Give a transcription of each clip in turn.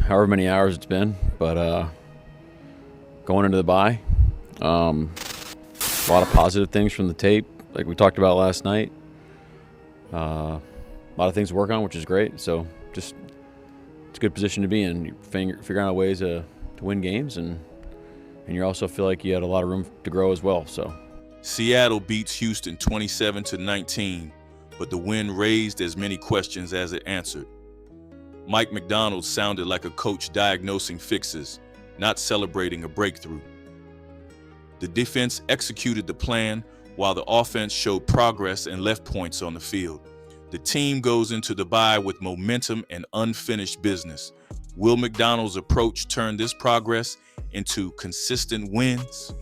however many hours it's been, but going into the bye, a lot of positive things from the tape, like we talked about last night. A lot of things to work on, which is great. So just it's a good position to be in. You're figuring out ways to win games, and you also feel like you had a lot of room to grow as well. So Seattle beats Houston 27-19, but the win raised as many questions as it answered. Mike Macdonald sounded like a coach diagnosing fixes, not celebrating a breakthrough. The defense executed the plan while the offense showed progress and left points on the field. The team goes into the bye with momentum and unfinished business. Will Macdonald's approach turn this progress into consistent wins?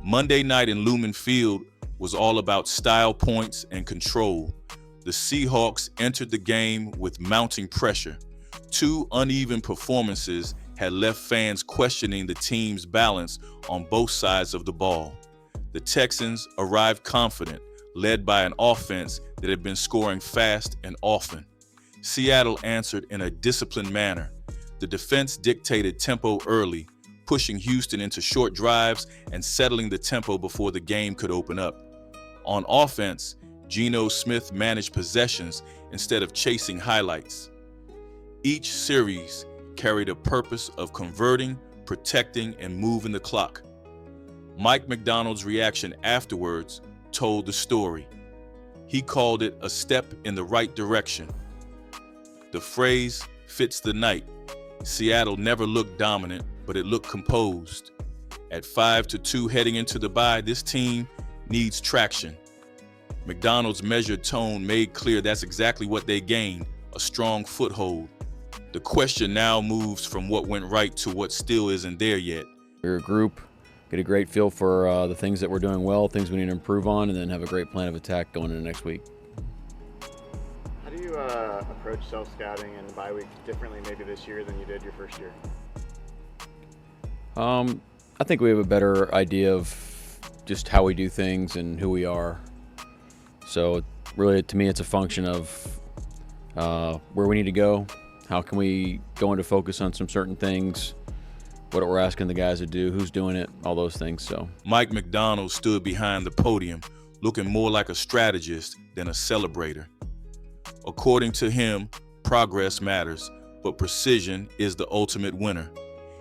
Monday night in Lumen Field was all about style points and control. The Seahawks entered the game with mounting pressure. Two uneven performances had left fans questioning the team's balance on both sides of the ball. The Texans arrived confident, led by an offense that had been scoring fast and often. Seattle answered in a disciplined manner. The defense dictated tempo early, pushing Houston into short drives and settling the tempo before the game could open up. On offense, Geno Smith managed possessions instead of chasing highlights. Each series carried a purpose of converting, protecting, and moving the clock. Mike Macdonald's reaction afterwards told the story. He called it a step in the right direction. The phrase fits the night. Seattle never looked dominant, but it looked composed. At 5-2 heading into the bye, this team needs traction. Macdonald's measured tone made clear that's exactly what they gained, a strong foothold. The question now moves from what went right to what still isn't there yet. We're a group, get a great feel for the things that we're doing well, things we need to improve on, and then have a great plan of attack going into next week. How do you approach self-scouting and the bye week differently maybe this year than you did your first year? I think we have a better idea of just how we do things and who we are. So really, to me, it's a function of where we need to go. How can we go into focus on some certain things, what we're asking the guys to do, who's doing it, all those things. So Mike Macdonald stood behind the podium, looking more like a strategist than a celebrator. According to him, progress matters, but precision is the ultimate winner.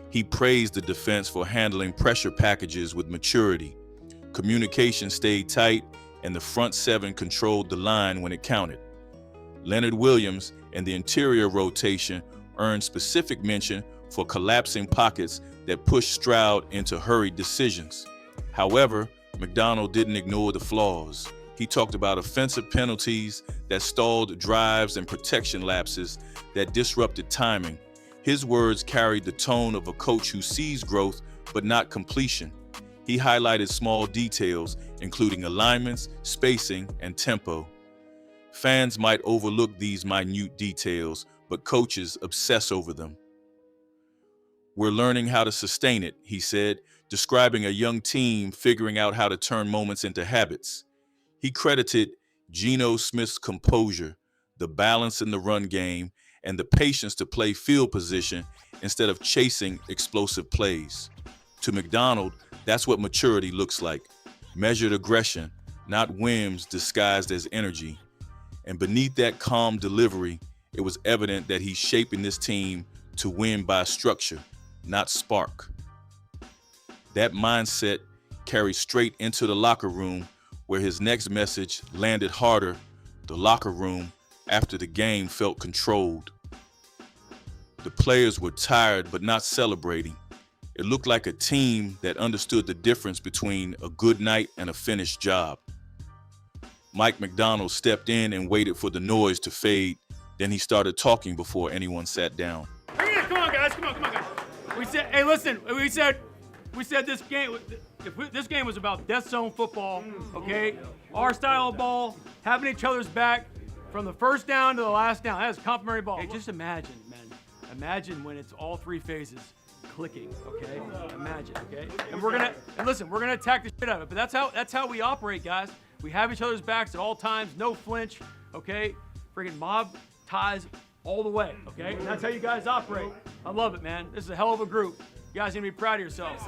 He praised the defense for handling pressure packages with maturity. Communication stayed tight, and the front seven controlled the line when it counted. Leonard Williams and the interior rotation earned specific mention for collapsing pockets that pushed Stroud into hurried decisions. However, Macdonald didn't ignore the flaws. He talked about offensive penalties that stalled drives and protection lapses that disrupted timing. His words carried the tone of a coach who sees growth but not completion. He highlighted small details, including alignments, spacing, and tempo. Fans might overlook these minute details, but coaches obsess over them. We're learning how to sustain it, he said, describing a young team figuring out how to turn moments into habits. He credited Geno Smith's composure, the balance in the run game, and the patience to play field position instead of chasing explosive plays. To Macdonald, that's what maturity looks like. Measured aggression, not whims disguised as energy. And beneath that calm delivery, it was evident that he's shaping this team to win by structure, not spark. That mindset carried straight into the locker room, where his next message landed harder. The locker room, after the game, felt controlled. The players were tired but not celebrating. It looked like a team that understood the difference between a good night and a finished job. Mike Macdonald stepped in and waited for the noise to fade. Then he started talking before anyone sat down. Bring it in. Come on, guys. Come on, guys. We said, hey, listen. We said this game. This game was about death zone football. Okay, our style of ball, having each other's back from the first down to the last down. That is complimentary ball. Hey, just imagine, man. Imagine when it's all three phases clicking. Okay, imagine. Okay, and we're gonna attack the shit out of it. But that's how we operate, guys. We have each other's backs at all times, no flinch, okay? Friggin' mob ties all the way, okay? And that's how you guys operate. I love it, man. This is a hell of a group. You guys need to be proud of yourselves.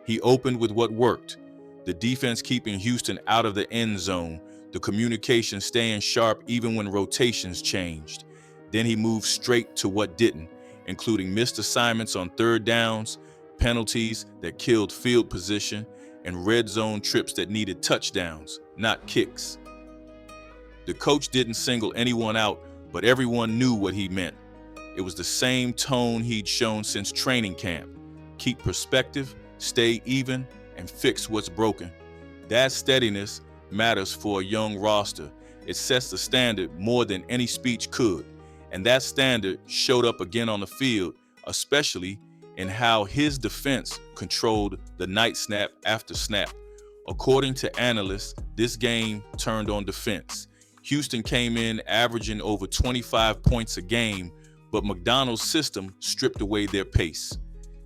He opened with what worked. The defense keeping Houston out of the end zone, the communication staying sharp even when rotations changed. Then he moved straight to what didn't, including missed assignments on third downs, penalties that killed field position, and red zone trips that needed touchdowns, not kicks. The coach didn't single anyone out, but everyone knew what he meant. It was the same tone he'd shown since training camp. Keep perspective, stay even, and fix what's broken. That steadiness matters for a young roster. It sets the standard more than any speech could. And that standard showed up again on the field, especially in how his defense controlled the night snap after snap. According to analysts, this game turned on defense. Houston came in averaging over 25 points a game, but McDonald's system stripped away their pace.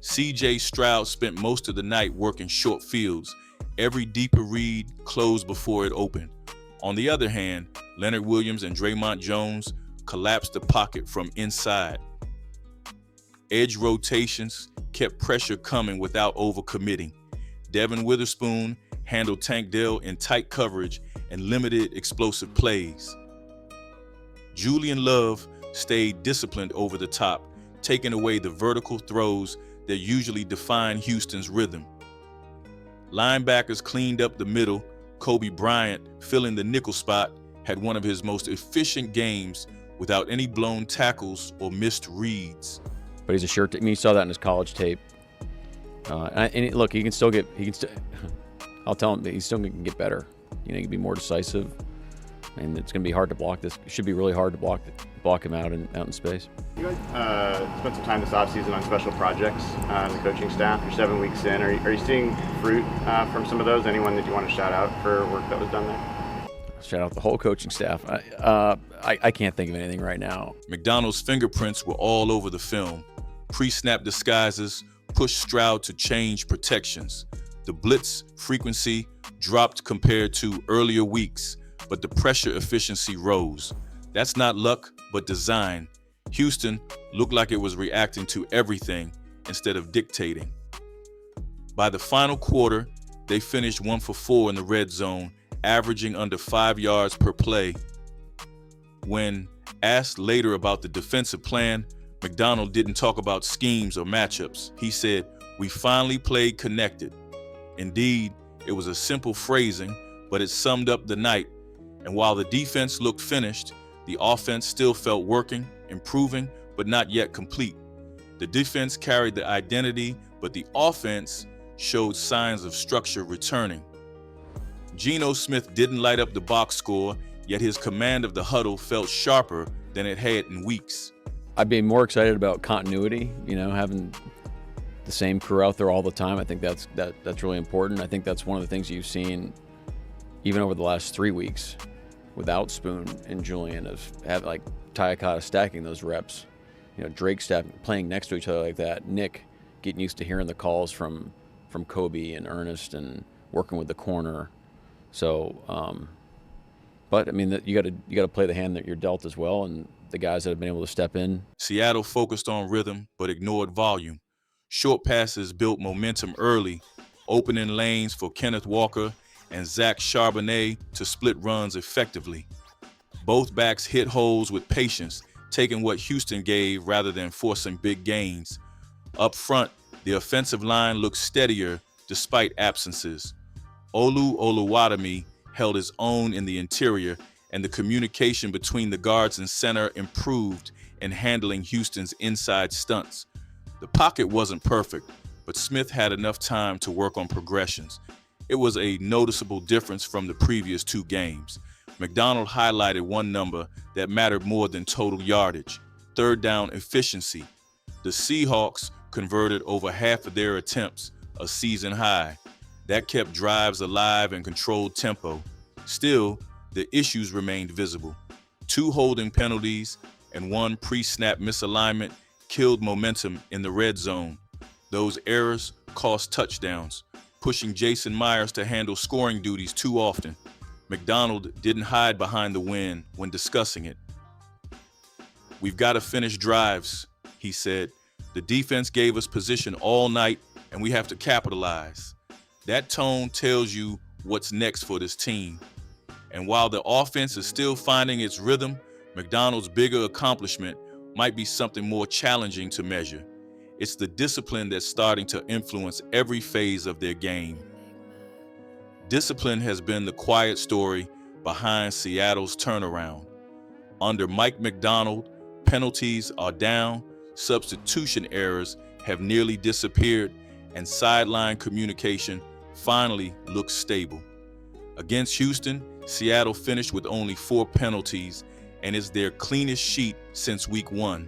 C.J. Stroud spent most of the night working short fields. Every deeper read closed before it opened. On the other hand, Leonard Williams and Draymond Jones collapsed the pocket from inside. Edge rotations kept pressure coming without overcommitting. Devin Witherspoon handled Tank Dell in tight coverage and limited explosive plays. Julian Love stayed disciplined over the top, taking away the vertical throws that usually define Houston's rhythm. Linebackers cleaned up the middle. Kobe Bryant, filling the nickel spot, had one of his most efficient games without any blown tackles or missed reads. But he's a sure. I mean, you saw that in his college tape. Look, he can still get. I'll tell him that he still can get better. You know, he can be more decisive, and it's going to be hard to block this. It should be really hard to block him out in space. You guys spent some time this offseason on special projects as a coaching staff. You're 7 weeks in. Are you seeing fruit from some of those? Anyone that you want to shout out for work that was done there? Shout out the whole coaching staff. I can't think of anything right now. McDonald's fingerprints were all over the film. Pre-snap disguises pushed Stroud to change protections. The blitz frequency dropped compared to earlier weeks, but the pressure efficiency rose. That's not luck, but design. Houston looked like it was reacting to everything instead of dictating. By the final quarter, they finished 1 for 4 in the red zone, averaging under 5 yards per play. When asked later about the defensive plan, McDonald didn't talk about schemes or matchups. He said, "We finally played connected." Indeed, it was a simple phrasing, but it summed up the night. And while the defense looked finished, the offense still felt working, improving, but not yet complete. The defense carried the identity, but the offense showed signs of structure returning. Geno Smith didn't light up the box score, yet his command of the huddle felt sharper than it had in weeks. I'd be more excited about continuity, having the same crew out there all the time. I think that's really important. I think that's one of the things you've seen even over the last 3 weeks without Spoon and Julian have like Tayakata stacking those reps. Drake playing next to each other like that. Nick getting used to hearing the calls from Kobe and Ernest and working with the corner. So, but I mean, you got to play the hand that you're dealt as well, and the guys that have been able to step in. Seattle focused on rhythm but ignored volume. Short passes built momentum early, opening lanes for Kenneth Walker and Zach Charbonnet to split runs effectively. Both backs hit holes with patience, taking what Houston gave rather than forcing big gains. Up front, the offensive line looked steadier despite absences. Olu Oluwademi held his own in the interior, and the communication between the guards and center improved in handling Houston's inside stunts. The pocket wasn't perfect, but Smith had enough time to work on progressions. It was a noticeable difference from the previous 2 games. McDonald highlighted one number that mattered more than total yardage: third down efficiency. The Seahawks converted over half of their attempts, a season high. That kept drives alive and controlled tempo. Still, the issues remained visible. 2 holding penalties and 1 pre-snap misalignment killed momentum in the red zone. Those errors cost touchdowns, pushing Jason Myers to handle scoring duties too often. McDonald didn't hide behind the win when discussing it. "We've got to finish drives," he said. "The defense gave us position all night, and we have to capitalize." That tone tells you what's next for this team. And while the offense is still finding its rhythm, McDonald's bigger accomplishment might be something more challenging to measure. It's the discipline that's starting to influence every phase of their game. Discipline has been the quiet story behind Seattle's turnaround. Under Mike McDonald, penalties are down, substitution errors have nearly disappeared, and sideline communication finally looks stable. Against Houston, Seattle finished with only 4 penalties and is their cleanest sheet since week 1.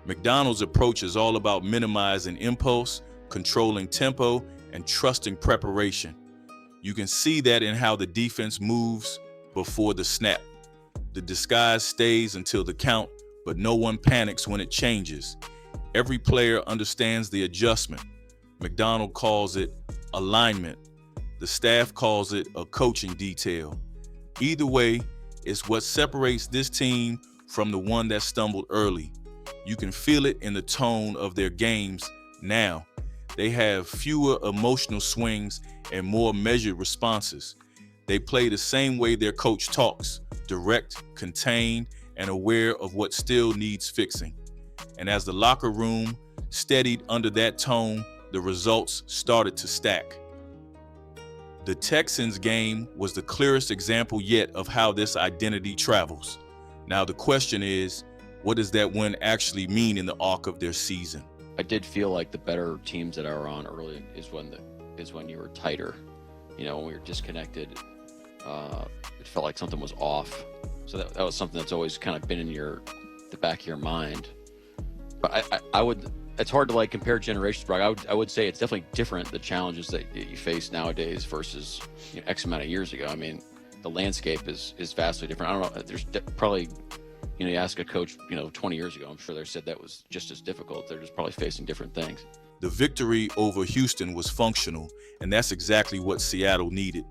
McDonald's approach is all about minimizing impulse, controlling tempo, and trusting preparation. You can see that in how the defense moves before the snap. The disguise stays until the count, but no one panics when it changes. Every player understands the adjustment. McDonald calls it alignment. The staff calls it a coaching detail. Either way, it's what separates this team from the one that stumbled early. You can feel it in the tone of their games now. They have fewer emotional swings and more measured responses. They play the same way their coach talks, direct, contained, and aware of what still needs fixing. And as the locker room steadied under that tone, the results started to stack. The Texans game was the clearest example yet of how this identity travels. Now the question is, what does that win actually mean in the arc of their season? I did feel like the better teams that I were on early is when you were tighter. You know, when we were disconnected, it felt like something was off. So that was something that's always kind of been in the back of your mind. But I would. It's hard to like compare generations, Brock. I would say it's definitely different, the challenges that you face nowadays versus X amount of years ago. I mean, the landscape is vastly different. I don't know. There's probably, you ask a coach, 20 years ago, I'm sure they said that was just as difficult. They're just probably facing different things. The victory over Houston was functional, and that's exactly what Seattle needed.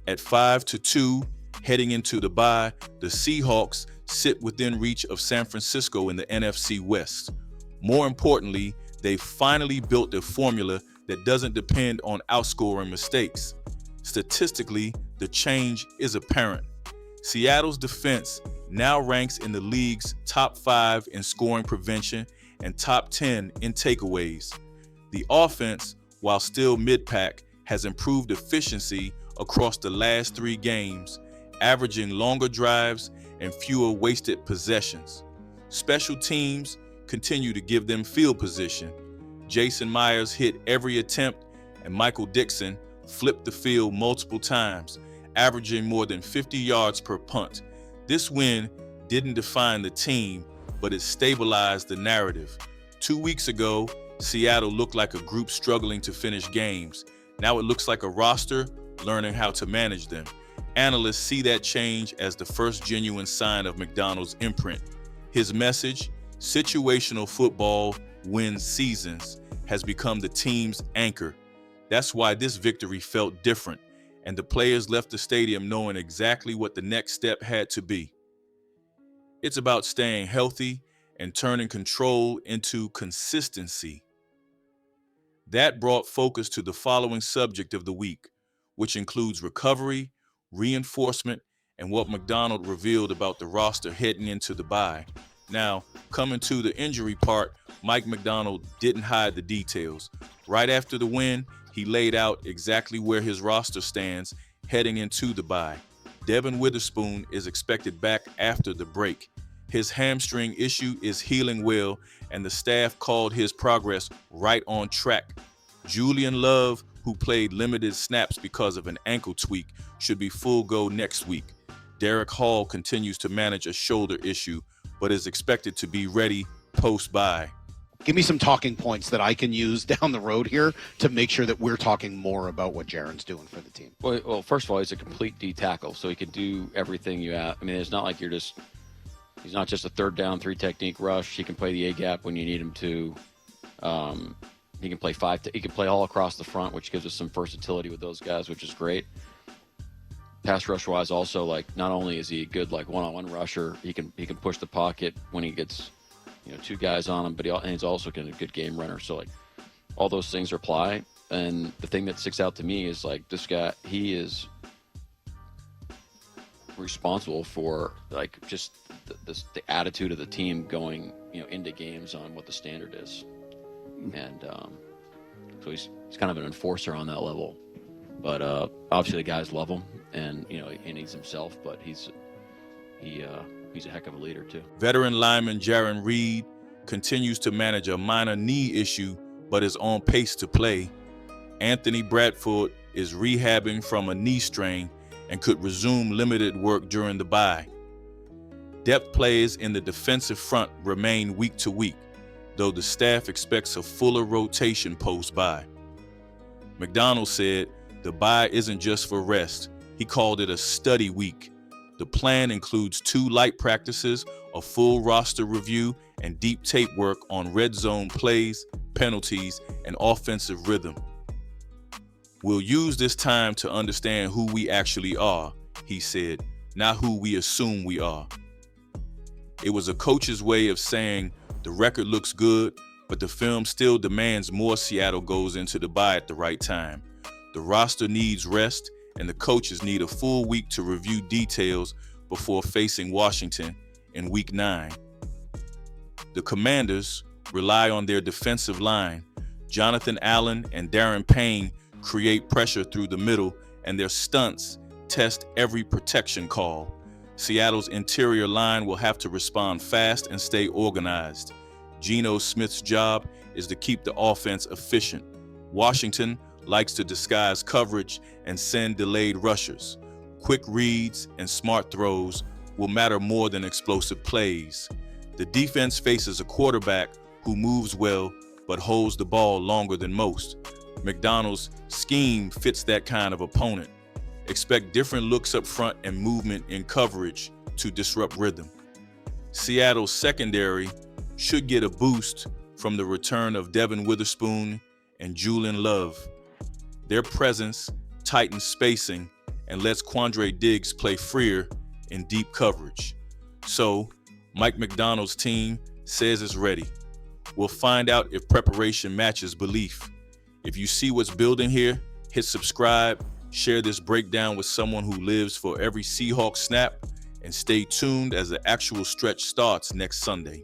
At 5-2, heading into the bye, the Seahawks sit within reach of San Francisco in the NFC West. More importantly, they finally built a formula that doesn't depend on outscoring mistakes. Statistically, the change is apparent. Seattle's defense now ranks in the league's top 5 in scoring prevention and top 10 in takeaways. The offense, while still mid-pack, has improved efficiency across the last 3 games, averaging longer drives and fewer wasted possessions. Special teams continue to give them field position. Jason Myers hit every attempt, and Michael Dixon flipped the field multiple times, averaging more than 50 yards per punt. This win didn't define the team, but it stabilized the narrative. 2 weeks ago, Seattle looked like a group struggling to finish games. Now it looks like a roster learning how to manage them. Analysts see that change as the first genuine sign of McDonald's imprint. His message, situational football wins seasons, has become the team's anchor. That's why this victory felt different, and the players left the stadium knowing exactly what the next step had to be. It's about staying healthy and turning control into consistency. That brought focus to the following subject of the week, which includes recovery, reinforcement, and what McDonald revealed about the roster heading into the bye. Now, coming to the injury part, Mike McDonald didn't hide the details. Right after the win, he laid out exactly where his roster stands heading into the bye. Devin Witherspoon is expected back after the break. His hamstring issue is healing well, and the staff called his progress right on track. Julian Love, who played limited snaps because of an ankle tweak, should be full go next week. Derek Hall continues to manage a shoulder issue, but is expected to be ready post-bye. Give me some talking points that I can use down the road here to make sure that we're talking more about what Jaron's doing for the team. Well, first of all, he's a complete D tackle, so he can do everything you have. I mean, it's not like he's not just a third down, 3 technique rush. He can play the A gap when you need him to. He can play he can play all across the front, which gives us some versatility with those guys, which is great. pass rush wise, also, like, not only is he a good like one-on-one rusher, he can push the pocket when he gets, two guys on him, but he's also a good game runner. So like all those things apply. And the thing that sticks out to me is like this guy, he is responsible for like just the attitude of the team going into games on what the standard is, and so he's kind of an enforcer on that level. But obviously the guys love him, and he needs himself, but he's a heck of a leader too. Veteran lineman Jaron Reed continues to manage a minor knee issue, but is on pace to play. Anthony Bradford is rehabbing from a knee strain and could resume limited work during the bye. Depth players in the defensive front remain week to week, though the staff expects a fuller rotation post-bye. McDonald said the bye isn't just for rest. He called it a study week. The plan includes 2 light practices, a full roster review, and deep tape work on red zone plays, penalties, and offensive rhythm. We'll use this time to understand who we actually are, he said, not who we assume we are. It was a coach's way of saying the record looks good, but the film still demands more. Seattle goes into the bye at the right time. The roster needs rest, and the coaches need a full week to review details before facing Washington in Week 9. The Commanders rely on their defensive line. Jonathan Allen and Darren Payne create pressure through the middle, and their stunts test every protection call. Seattle's interior line will have to respond fast and stay organized. Geno Smith's job is to keep the offense efficient. Washington likes to disguise coverage and send delayed rushers. Quick reads and smart throws will matter more than explosive plays. The defense faces a quarterback who moves well but holds the ball longer than most. McDonald's scheme fits that kind of opponent. Expect different looks up front and movement in coverage to disrupt rhythm. Seattle's secondary should get a boost from the return of Devin Witherspoon and Julian Love. Their presence tightens spacing and lets Quandre Diggs play freer in deep coverage. So, Mike McDonald's team says it's ready. We'll find out if preparation matches belief. If you see what's building here, hit subscribe, share this breakdown with someone who lives for every Seahawks snap, and stay tuned as the actual stretch starts next Sunday.